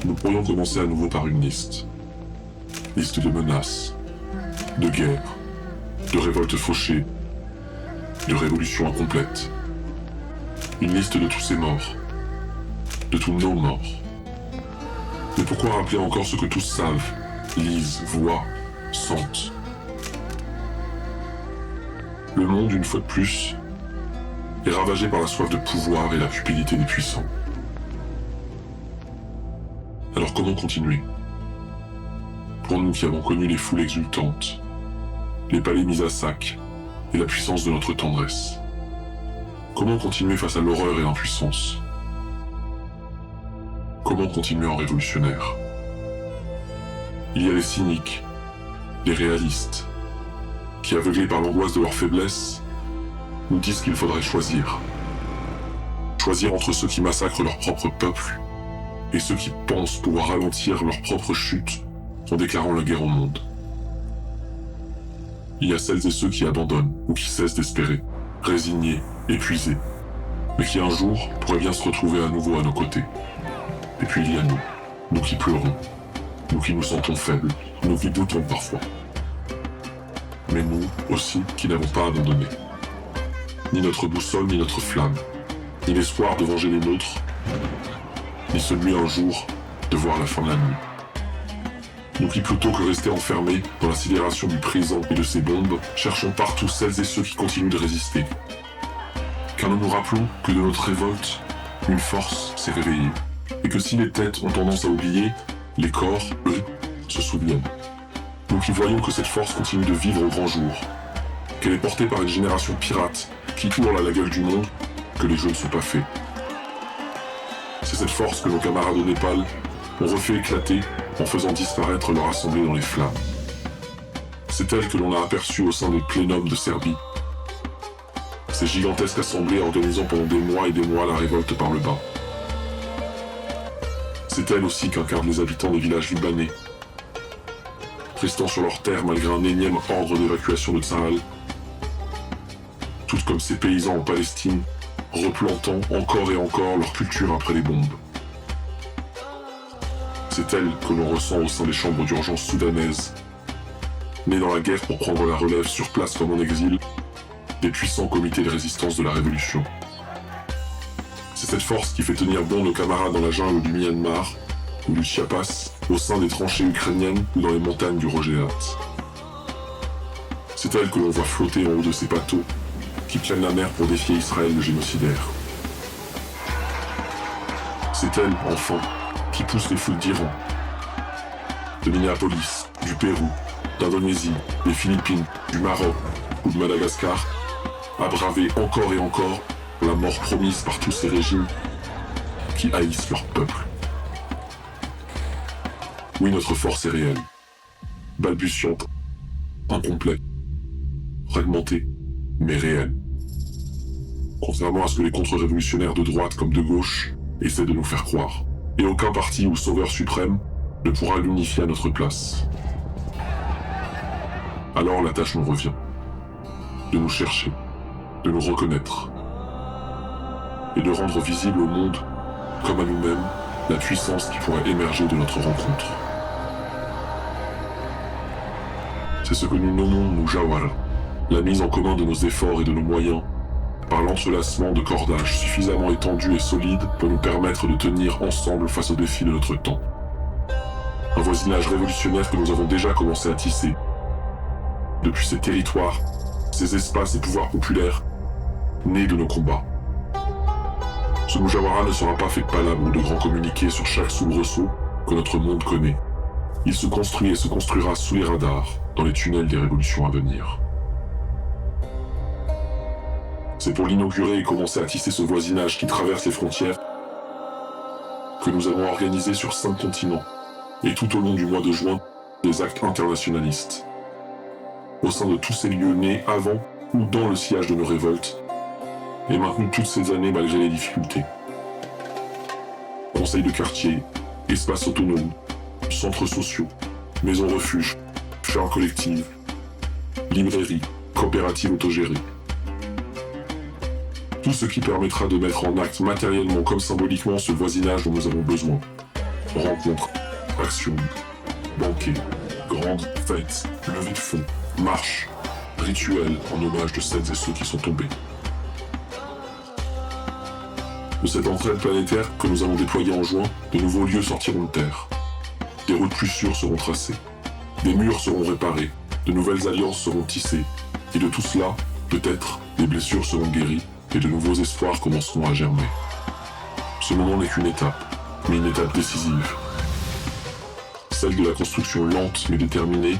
Nous pourrions commencer à nouveau par une liste. Liste de menaces, de guerres, de révoltes fauchées, de révolutions incomplètes. Une liste de tous ces morts, de tous nos morts. Mais pourquoi rappeler encore ce que tous savent, lisent, voient, sentent? Le monde, une fois de plus, est ravagé par la soif de pouvoir et la cupidité des puissants. Alors comment continuer? Pour nous qui avons connu les foules exultantes, les palais mis à sac et la puissance de notre tendresse. Comment continuer face à l'horreur et l'impuissance? Comment continuer en révolutionnaire? Il y a les cyniques, les réalistes, qui, aveuglés par l'angoisse de leur faiblesse, nous disent qu'il faudrait choisir. Choisir entre ceux qui massacrent leur propre peuple et ceux qui pensent pouvoir ralentir leur propre chute en déclarant la guerre au monde. Il y a celles et ceux qui abandonnent ou qui cessent d'espérer, résignés, épuisés, mais qui un jour pourraient bien se retrouver à nouveau à nos côtés. Et puis il y a nous, nous qui pleurons, nous qui nous sentons faibles, nous qui doutons parfois. Mais nous aussi qui n'avons pas abandonné. Ni notre boussole, ni notre flamme, ni l'espoir de venger les nôtres, ni celui un jour de voir la fin de la nuit. Nous qui plutôt que rester enfermés dans la sidération du présent et de ses bombes, cherchons partout celles et ceux qui continuent de résister. Car nous nous rappelons que de notre révolte, une force s'est réveillée, et que si les têtes ont tendance à oublier, les corps, eux, se souviennent. Nous qui voyons que cette force continue de vivre au grand jour, qu'elle est portée par une génération pirate qui hurle à la gueule du monde que les jeux ne sont pas faits. C'est cette force que nos camarades au Népal ont refait éclater en faisant disparaître leur assemblée dans les flammes. C'est elle que l'on a aperçue au sein des plénums de Serbie. Ces gigantesques assemblées organisant pendant des mois et des mois la révolte par le bas. C'est elle aussi qu'incarnent les habitants des villages libanais, restant sur leurs terres malgré un énième ordre d'évacuation de Tsahal, toutes comme ces paysans en Palestine, replantant encore et encore leur culture après les bombes. C'est elle que l'on ressent au sein des chambres d'urgence soudanaises, nés dans la guerre pour prendre la relève sur place comme en exil, des puissants comités de résistance de la Révolution. C'est cette force qui fait tenir bon nos camarades dans la jungle du Myanmar ou du Chiapas, au sein des tranchées ukrainiennes ou dans les montagnes du Rojhelat. C'est elle que l'on voit flotter en haut de ces bateaux qui prennent la mer pour défier Israël le génocidaire. C'est elle, enfin, qui pousse les foules d'Iran, de Minneapolis, du Pérou, d'Indonésie, des Philippines, du Maroc ou de Madagascar à braver encore et encore la mort promise par tous ces régimes qui haïssent leur peuple. Oui, notre force est réelle, balbutiante, incomplète, fragmentée, mais réelle. Contrairement à ce que les contre-révolutionnaires de droite comme de gauche essaient de nous faire croire. Et aucun parti ou sauveur suprême ne pourra l'unifier à notre place. Alors la tâche nous revient. De nous chercher, de nous reconnaître, et de rendre visible au monde, comme à nous-mêmes, la puissance qui pourrait émerger de notre rencontre. C'est ce que nous nommons Mujawara, la mise en commun de nos efforts et de nos moyens, par l'entrelacement de cordages suffisamment étendus et solides pour nous permettre de tenir ensemble face aux défis de notre temps. Un voisinage révolutionnaire que nous avons déjà commencé à tisser. Depuis ces territoires, ces espaces et pouvoirs populaires, nés de nos combats. Ce Mujawara ne sera pas fait de palabres ou de grands communiqués sur chaque soubresaut que notre monde connaît. Il se construit et se construira sous les radars, dans les tunnels des révolutions à venir. C'est pour l'inaugurer et commencer à tisser ce voisinage qui traverse les frontières que nous avons organisé sur 5 continents et tout au long du mois de juin des actes internationalistes. Au sein de tous ces lieux nés avant ou dans le sillage de nos révoltes et maintenus toutes ces années malgré les difficultés. Conseils de quartier, espaces autonomes, centres sociaux, maisons refuges, fermes collectives, librairies, coopératives autogérées. Tout ce qui permettra de mettre en acte matériellement comme symboliquement ce voisinage dont nous avons besoin. Rencontres, actions, banquets, grandes fêtes, levées de fonds, marches, rituels en hommage de celles et ceux qui sont tombés. De cette entraide planétaire que nous allons déployer en juin, de nouveaux lieux sortiront de terre. Des routes plus sûres seront tracées. Des murs seront réparés. De nouvelles alliances seront tissées. Et de tout cela, peut-être, des blessures seront guéries et de nouveaux espoirs commenceront à germer. Ce moment n'est qu'une étape, mais une étape décisive. Celle de la construction lente mais déterminée,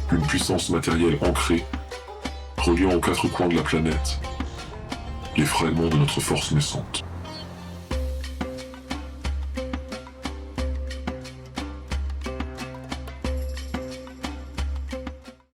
d'une puissance matérielle ancrée, reliant aux quatre coins de la planète les fragments de notre force naissante.